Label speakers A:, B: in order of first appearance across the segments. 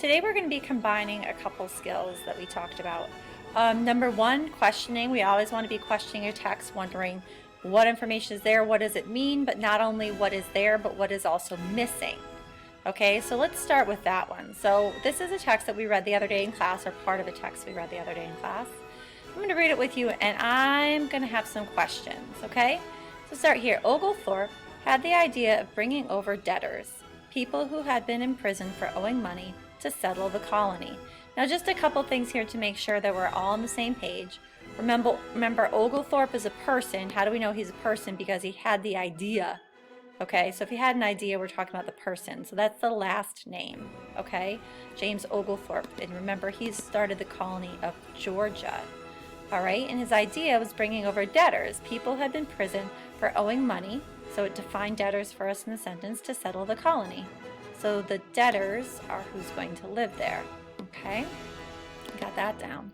A: Today we're going to be combining a couple skills that we talked about. Number one, questioning. We always want to be questioning your text, wondering what information is there, what does it mean, but not only what is there, but what is also missing. Okay, so let's start with that one. So this is a text that we read the other day in class, or part of a text we read the other day in class. I'm going to read it with you, and I'm going to have some questions, okay? So start here. Oglethorpe had the idea of bringing over debtors, people who had been in prison for owing money, to settle the colony. Now just a couple things here to make sure that we're all on the same page. Remember Oglethorpe is a person. How do we know he's a person? Because he had the idea. Okay, so if he had an idea, we're talking about the person. So that's the last name, okay? James Oglethorpe. And remember, he started the colony of Georgia. All right, and his idea was bringing over debtors. People had been in prison for owing money, so it defined debtors for us in the sentence, to settle the colony. So the debtors are who's going to live there, okay? Got that down.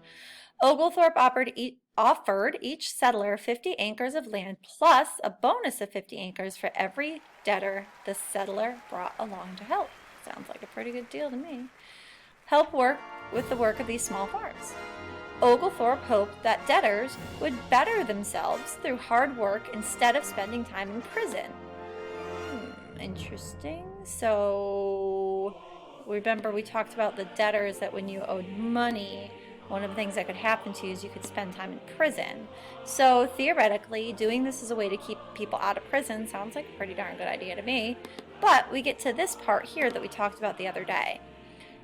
A: Oglethorpe offered each settler 50 acres of land plus a bonus of 50 acres for every debtor the settler brought along to help. Sounds like a pretty good deal to me. Help work with the work of these small farms. Oglethorpe hoped that debtors would better themselves through hard work instead of spending time in prison. Interesting. So remember we talked about the debtors, that when you owed money, one of the things that could happen to you is you could spend time in prison. So theoretically, doing this as a way to keep people out of prison sounds like a pretty darn good idea to me. But we get to this part here that we talked about the other day.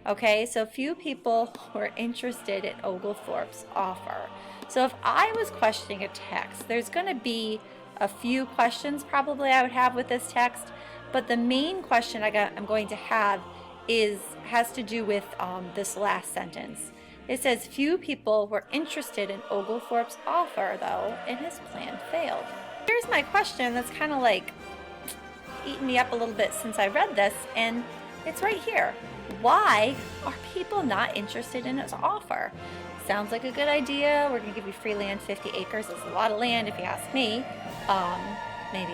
A: Okay, so few people were interested in Oglethorpe's offer. So if I was questioning a text, there's going to be a few questions probably I would have with this text. But the main question I'm going to have has to do with this last sentence. It says, few people were interested in Oglethorpe's offer, though, and his plan failed. Here's my question that's kind of like eaten me up a little bit since I read this, and it's right here. Why are people not interested in his offer? Sounds like a good idea. We're going to give you free land, 50 acres. That's a lot of land if you ask me. Maybe,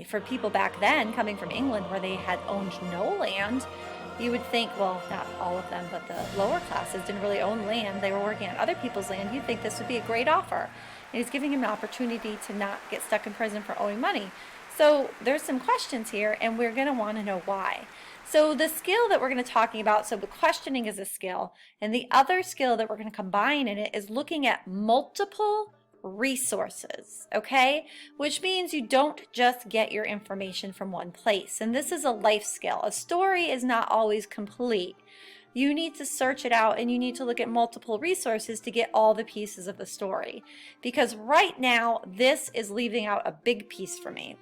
A: for people back then coming from England where they had owned no land, you would think, well, not all of them, but the lower classes didn't really own land. They were working on other people's land. You'd think this would be a great offer. And he's giving him an opportunity to not get stuck in prison for owing money. So there's some questions here, and we're going to want to know why. So the skill that we're going to be talking about, so the questioning is a skill, and the other skill that we're going to combine in it is looking at multiple resources, okay? Which means you don't just get your information from one place. And this is a life skill. A story is not always complete. You need to search it out, and you need to look at multiple resources to get all the pieces of the story. Because right now, this is leaving out a big piece for me.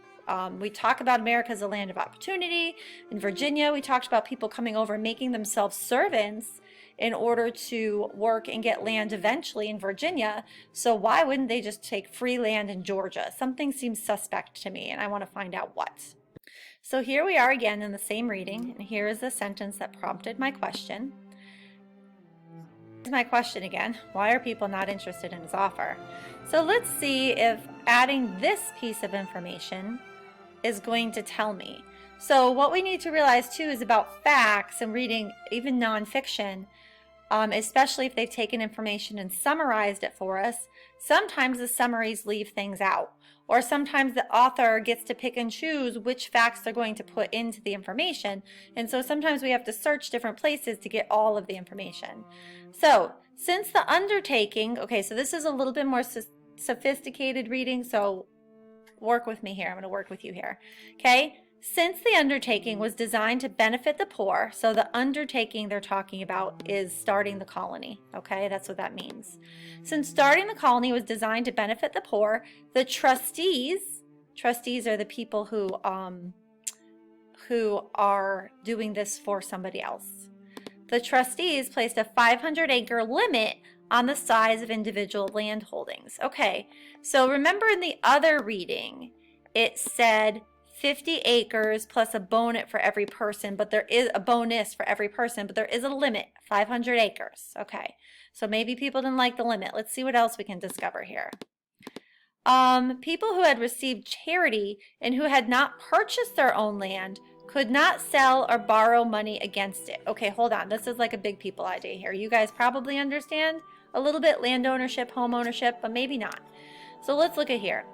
A: We talk about America as a land of opportunity. In Virginia, we talked about people coming over and making themselves servants in order to work and get land eventually in Virginia. So why wouldn't they just take free land in Georgia? Something seems suspect to me, and I want to find out what. So here we are again in the same reading, and here is the sentence that prompted my question. Here's my question again. Why are people not interested in his offer? So let's see if adding this piece of information is going to tell me. So what we need to realize too is about facts and reading even nonfiction, especially if they've taken information and summarized it for us. Sometimes the summaries leave things out, or sometimes the author gets to pick and choose which facts they're going to put into the information. And so sometimes we have to search different places to get all of the information. So since the undertaking, okay, so this is a little bit more sophisticated reading, so work with me here. I'm going to work with you here. Okay. Since the undertaking was designed to benefit the poor, so the undertaking they're talking about is starting the colony. Okay, that's what that means. Since starting the colony was designed to benefit the poor, the trustees are the people who are doing this for somebody else. The trustees placed a 500-acre limit on the size of individual land holdings. Okay, so remember in the other reading, it said 50 acres plus a bonus for every person, but there is a bonus for every person, but there is a limit, 500 acres. Okay, so maybe people didn't like the limit. Let's see what else we can discover here. People who had received charity and who had not purchased their own land could not sell or borrow money against it. Okay, hold on. This is like a big people idea here. You guys probably understand a little bit land ownership, home ownership, but maybe not. So let's look at here.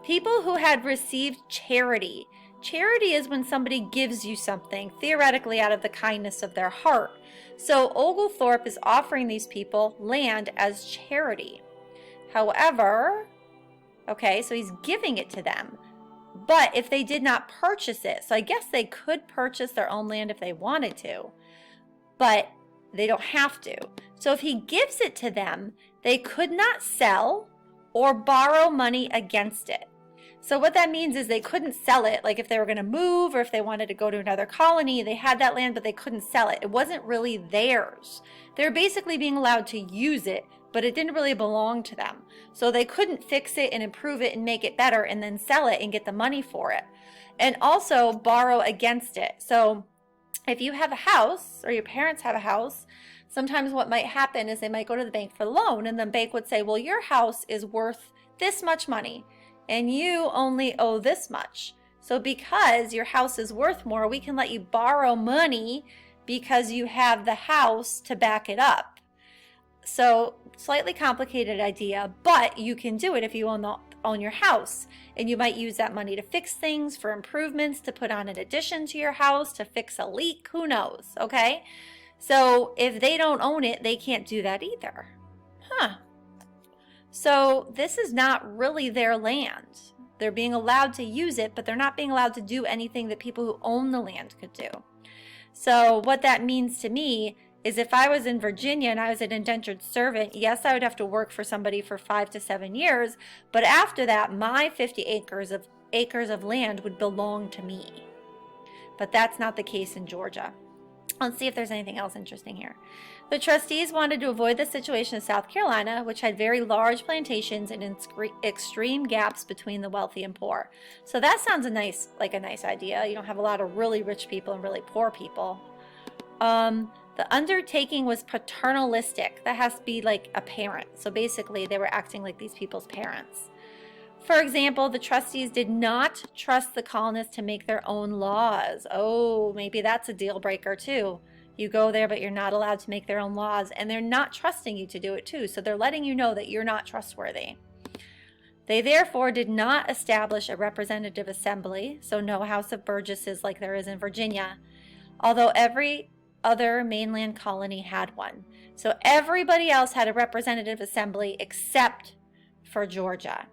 A: People who had received charity. Charity is when somebody gives you something, theoretically out of the kindness of their heart. So Oglethorpe is offering these people land as charity. However, okay, so he's giving it to them. But if they did not purchase it, so I guess they could purchase their own land if they wanted to, but they don't have to. So if he gives it to them, they could not sell or borrow money against it. So what that means is they couldn't sell it. Like if they were going to move or if they wanted to go to another colony, they had that land, but they couldn't sell it. It wasn't really theirs. They're basically being allowed to use it, but it didn't really belong to them. So they couldn't fix it and improve it and make it better and then sell it and get the money for it. And also borrow against it. So if you have a house or your parents have a house, sometimes what might happen is they might go to the bank for the loan and the bank would say, well, your house is worth this much money and you only owe this much. So because your house is worth more, we can let you borrow money because you have the house to back it up. So slightly complicated idea, but you can do it if you own your house. And you might use that money to fix things, for improvements, to put on an addition to your house, to fix a leak, who knows, okay? So if they don't own it, they can't do that either. So this is not really their land. They're being allowed to use it, but they're not being allowed to do anything that people who own the land could do. So what that means to me is if I was in Virginia and I was an indentured servant, yes, I would have to work for somebody for 5 to 7 years, but after that, my 50 acres of land would belong to me. But that's not the case in Georgia. Let's see if there's anything else interesting here. The trustees wanted to avoid the situation of South Carolina, which had very large plantations and extreme gaps between the wealthy and poor. So that sounds like a nice idea. You don't have a lot of really rich people and really poor people. The undertaking was paternalistic. That has to be like a parent. So basically, they were acting like these people's parents. For example, the trustees did not trust the colonists to make their own laws. Oh, maybe that's a deal breaker too. You go there, but you're not allowed to make their own laws, and they're not trusting you to do it too. So they're letting you know that you're not trustworthy. They therefore did not establish a representative assembly, so no House of Burgesses like there is in Virginia, although every other mainland colony had one. So everybody else had a representative assembly except for Georgia.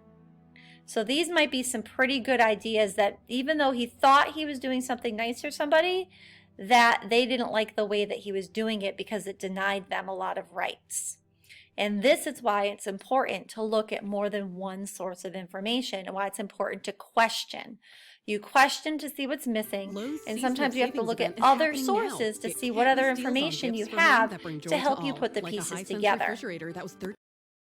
A: So these might be some pretty good ideas that even though he thought he was doing something nice for somebody, that they didn't like the way that he was doing it because it denied them a lot of rights. And this is why it's important to look at more than one source of information and why it's important to question. You question to see what's missing, and sometimes you have to look at other sources to see what other information you have to help you put the pieces together.